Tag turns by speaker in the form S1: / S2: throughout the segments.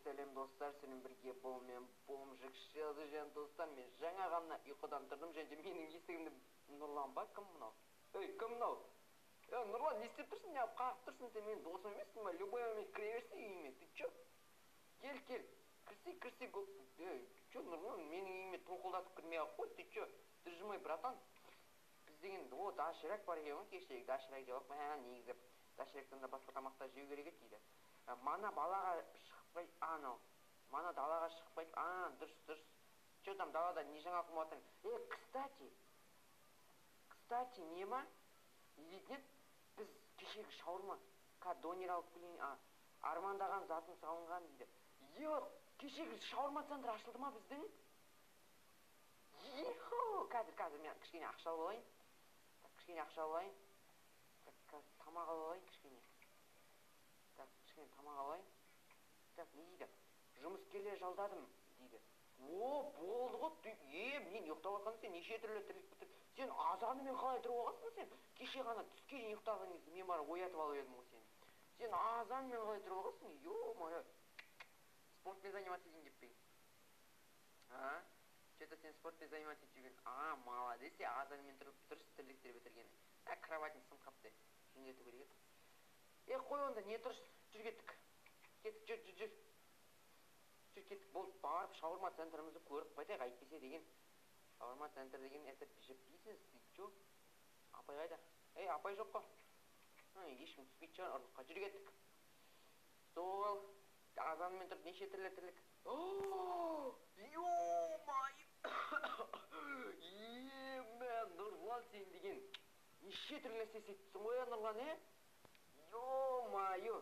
S1: сәлем достар, сенің бірге бол, мен бомжик шелді жан достар, мен жаңа ғана ұйқыдан тұрдым, және менің есігімді Нұрлан ба, кім мынау? Ей, кім мынау? Нұрлан, не істеп тұрсың, не қағып тұрсың, сен менің досым емессің ба? Любой момент кіре берсің үйіме, ты чё? Кел, кірсе, чё, Нұрлан, менің үйіме тоқылдатып кірмей ақ қой, ты чё? Ты же мой братан. Біз деген, о, даширак бар екен, кешегі даширак жоқ, негізі даширактан да басқа тамақтар жеу керек еді дейді. Мана балаға шықпай, мана далаға шықпайды, дұрыс. Че там далада не жаңалық болатын? Кстати, не ма? Нет, біз кешегі шаурма, донер алып келейін, армандаған затым салынған дейді. Жоқ, кешегі шаурма центр ашылды ма біздің? Қазір мен кішкене ақша алайын. Тамақ алайын кішкене. Тамақ алайын. Не дейді? Жұмыскерлер жалдадым дейді. Болды ғой. Мен ұйықтап жатқанда сен неше түрлі тірлік бітір. Сен азанымен қалай тұрып алғансың сен? Кеше ғана түске дейін ұйықтаған кезде мен барып оятып алып едім ғой сені. Сен азанымен қалай тұрып алғансың? Ё-моё. Спортпен заниматься етейін деп пе? Че-то сен спортпен заниматься етіп жүрген. Молодец, азанымен тұрып дұрыс тірліктер бітіргені. Кроватың сынып қапты. Жөндету керек еді. Қой онда, не тұрыс? Жүр кеттік. Жүр кеттік. Болды, барып шаурма центрімізді көріп қайтайық, әйтпесе деген. Шаурма центр деген, это жеп бизнес, ты чё? Апай қайда? Апай жоқ қой. Ешкім түспейді шығар, ұрлыққа. Жүр кеттік. Сол, азанымен тұрып неше түрлі тірлік. Ё-май! Нұрлан, сен деген неше түрлі нәрсе істетіпсің ғой, Нұрлан, Ё-майо!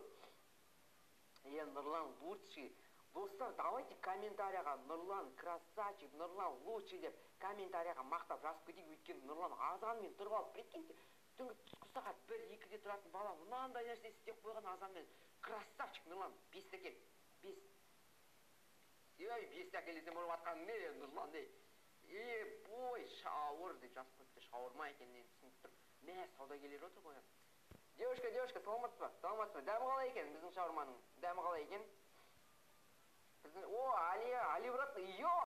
S1: Нұрлан, лучший. Достар, давайте комментарияға Нұрлан красавчик, Нұрлан лучший деп комментарияға мақтап жазып кетейік, өйткені Нұрлан азанмен тұрып алып, прикиньте, түнгі түскі сағат 1-2-де тұратын бала мынандай нәрсе істеп қойған азанмен. Красавчик, Нұрлан, 5 әкел. 5. 5 әкелесем ұрып атқан не, Нұрлан, бой, шауыр деп жазып қойыпты, шауырма екенінен түсініп тұр. Саудагерлер отыр ғой. Девушка, саламатсыз ба? Дәмі қалай екен біздің шаурманың? Дәмі қалай екен? Али брат,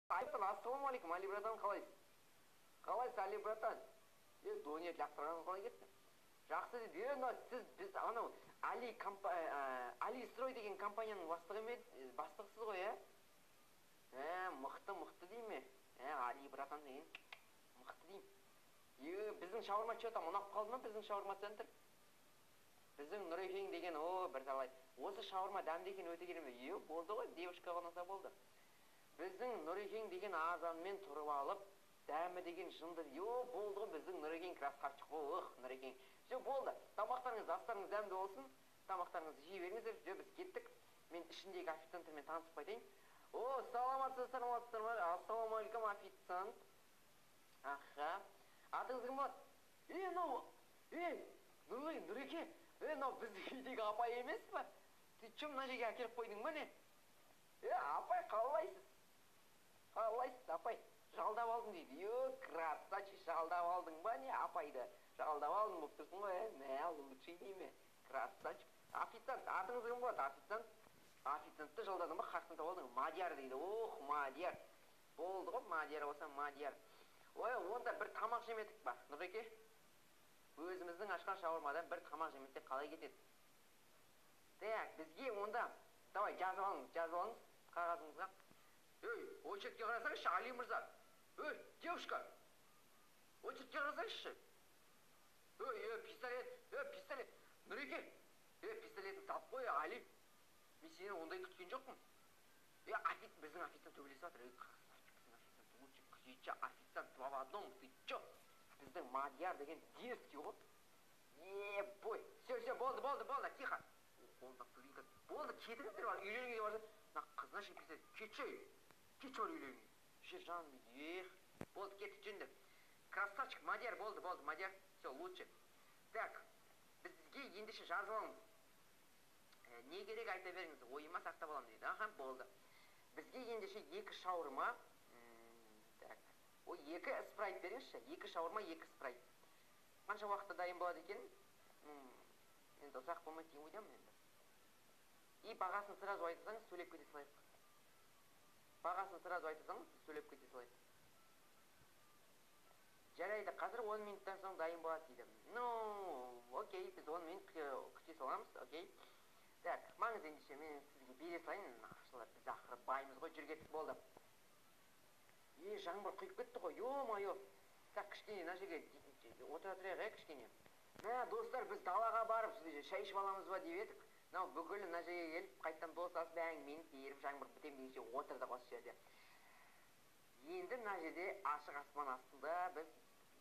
S1: ассалаумалейкум, Али братан, қалайсыз? Қалайсыз, Али братан? Донер жақтырған қалай кетті? Жақсы дейді, біз анау Али Строй деген компанияның бастығысыз ғой, Мықты дейме? Али братан деген, мықты дейм. Біздің шаурма че-то ұнап қалды ма, біздің шаурма центр? Біздің Нұрекең деген, бір талай. Осы шаурма дәмді екен өте керемет. Болды ғой, девушка ғанаса болды. Біздің Нұрекең деген азанмен тұрып алып, дәмі деген жынды. Болды ғой, біздің Нұрекең красавчик. Нұрекең. Болды. Тамақтарыңыз, астарыңыз дәмді болсын. Тамақтарыңызды жей беріңіздер. Біз кеттік. Мен ішіндегі официантымен танысып қайтайын. Саламатсыздар ма? Ассалаумалейкум, официант. Атыңыз кім болады? Нұреке. Біздің үйдегі апай емес па? Ты чё мына жерге әкеліп қойдың ба не? Апай, қалайсыз? Апай? Жалдап алдың дейді. Красавчик, жалдап алдың ба не апайды? Жалдап алдың болып тұрсың ғой, лучший дейме? Красавчик. Официант, атыңыз кім болады? Официантты жалдадың ба? Қақсын тауып алдың? Мадияр дейді. Мадияр. Болды ғой, Мадияр болса, Мадияр. Онда бір тамақ жемедік ба, Нұреке? Өзіміздің ашқан шаурмадан бір тамақ жемектеп қалай кетеді? Так, бізге онда, давай жазып алыңыз қағазыңызға. Очередке қарасаңызшы, Али мырза. Девушка, очередке қарасаңызшы. Пистолет. Нұреке, пистолетін салып қой, Али. Мен сені ондай күткен жоқпын. Біздің официант төбелесіп жатыр. Біздің официант лучше күзетші официант в одном, ты чё? Біздің Мадияр деген дерзкий ғой. Бой. Все, болды, тихо. Болды, кетіңіздер бар, үйлеріңе барса. Қызына шекпесе, кетші бар үйлеріңе. Жер жаным дейді. Болды, кетіп жүндір. Красавчик, Мадияр, болды, Мадияр. Все, лучше. Так, бізге ендеше жазып алыңыз. Не керек айта беріңіз, ойыма сақтап алам дейді. Болды. Бізге ендеше 2 шаурма. Так. 2 спрайт беріңізші. 2 шаурма, 2 спрайт. Қанша уақытта дайын болады екен? Енді ұзақ болмайды дейін ойдамын енді. И бағасын сразу айта салсаңыз, сөйлеп кете салайық. Бағасын сразу айта салсаңыз, сөйлеп кете салайық. Жарайды, қазір 10 минуттан соң дайын болады дейді. Ну, окей, біз 10 минут күте саламыз, окей. Так, маңыз ендеше, мен сізге бере салайын, ақшалар, біз ақыры баймыз ғой, жүргеттік болды. Жаңбыр құйып кетті ғой, ё-майо. Так, кішкене мына жерге отыра тұрайық, кішкене. Мә, достар, біз далаға барып, шай ішіп аламыз ба деп едік. Мынау бүкіл мына жерге келіп, қайттан достасып әңгімені теріп, жаңбыр бітем дегенше отырдық осы жерде. Енді мына жерде ашық аспан астында біз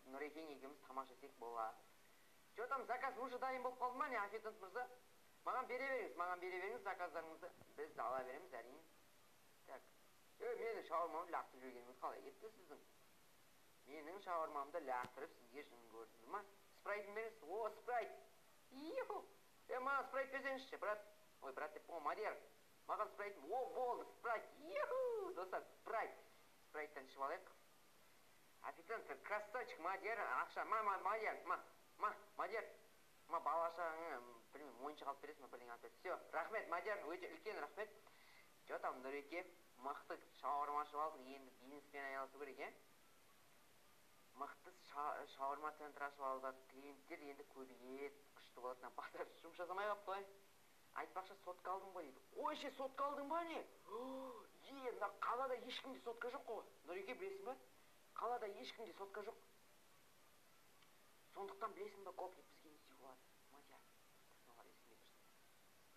S1: Нұрекең екеуміз тамаша етсек болады. Че там, заказ уже дайын болып қалды ма, не, официант мырза? Маған бере беріңіз заказдарыңызды. Біз ала береміз, әрине. Так. Менің шауырмамды лақтырып жүргеніңіз қалай кетті сіздің? Менің шауырмамды лақтырып сізге жын көрдіңіз ма? Спрайтын беріңіз? О, спрайт! Иху! Маған спрайт берсеңізші, брат. Ой, брат деп, о, Мадияр. Маған спрайтын. О, болды, спрайт. Иху! Достар, спрайт. Спрайттан ішіп алайық. Официант, красавчик, Мадияр, ақша. Мадияр, Мадияр. Балашағыңа, білмеймін, ойыншық алып бересің, бірдеңе алып бересің. Все, рахмет, Мадияр, өте үлкен рахмет. Жо там, Нұреке, мықты шауырма ашып алдың, енді бизнеспен айналысу керек, Мықты шауырма центр ашып алған клиенттер енді көбейеді, күшті болады. Батыр жұмыс жасамай қалыпты ғой. Айтпақшы, сотқа алдың ба дейді. Ой, сотқа алдың ба не? Мына қалада ешкімде сотқа жоқ қой. Нұреке, білесің ба? Қалада ешкімде сотқа жоқ. Сондықтан білесің ба, гопник, бізге не істеуге болады? Мадияр,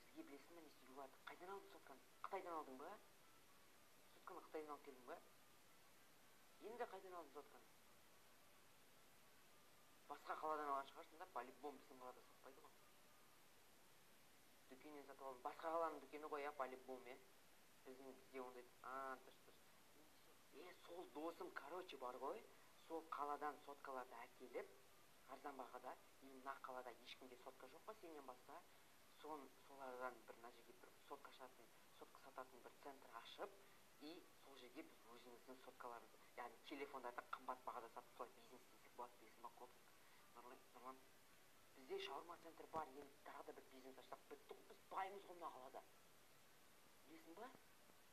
S1: бізге білесің ба, не істеуге болады? Қайдан алдың сотканы? Қытайдан алдың ба? Сотканы Қытайдан алып келдің ба? Енді қайдан алдың сотканы? Басқа қаладан алған шығарсың да, по-любому біздің қалада сатпайды ғой. Дүкеннен сатып алдым. Басқа қаланың дүкені ғой, по-любому, бізде ондай. Дұрыс. Сол досым, короче, бар ғой, сол қаладан соткаларды әкеліп, арзан бағада, мына қалада ешкімде сотка жоқ па сенен басқа, солардан бір мына жерге бір сотка сататын бір центр ашып, и сол жерге біз өзіміздің соткаларымызды, яғни телефондарды қымбат бағада сатып, солай бизнес істесек болады, білесің ба, Копник? Нұрлан, бізде шаурма центр бар, енді тағы да бір бизнес ашсақ бітті ғой, біз баймыз ғой мына қалада. Білесің ба?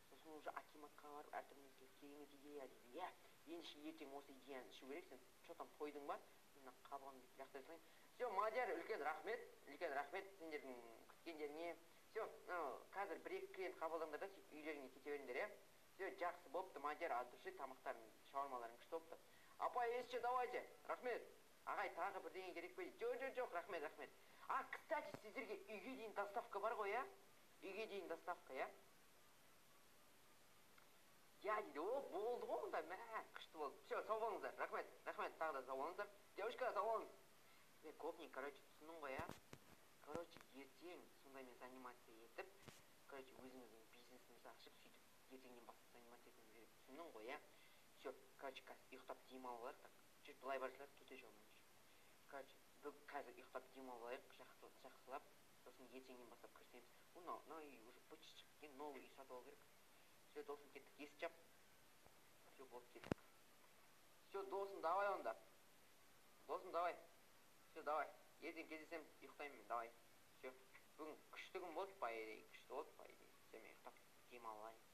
S1: Сосын уже акиматқа барып, әртүрлі керемет идея дейді. Енді ертең осы идеяны ішу керек, сен что там тойдың ба? Мына қабығын лақтыра салайын. Все, Мадияр, үлкен рахмет сендердің күткендеріңе. Все, қазір бір-екі клиент қабылдаңдар да, сөйтіп үйлеріңе кете беріңдер, Все, жақсы болыпты, Мадияр, от души тамақтарың, шаурмаларың күшті болыпты. Апа, еще давайте, рахмет. Ағай, тағы бірдеңе керек пе? Жоқ, рахмет. Кстати, сіздерге үйге дейін доставка бар ғой, Үйге дейін доставка, дейді, болды ғой мұнда, күшті болды. Все, сау болыңыздар, рахмет, тағы да сау болыңыздар. Девушка, сау болыңыз. Копник, короче, түсінің ғой, Короче, ертең сондаймен занимация етіп, короче, өзіңіздің бизнесіңізді ашып, сөйтіп, ертеңнен басып занимация етуіңіз керек. Түсінің ғой, Все, короче, қазір ұйықтап демалып алайық, так. Жүріп былай барсылар, төте жолмен. Короче, қазір ұйықтап демалып алайық, жақсылап, сосын ертеңнен бастап кірісеміз. Мына үй уже быт шыққан, новый үй сатып алу керек. Все, досым, кеттік, есік жап. Все, болды, кеттік. Все, досым, давай онда. Досым, давай. Все, давай. Ертең кездесеміз, ұйықтаймын мен, давай. Все, бүгін күшті күн болды, по идее, Все, мен ұйықтап демалып алайын.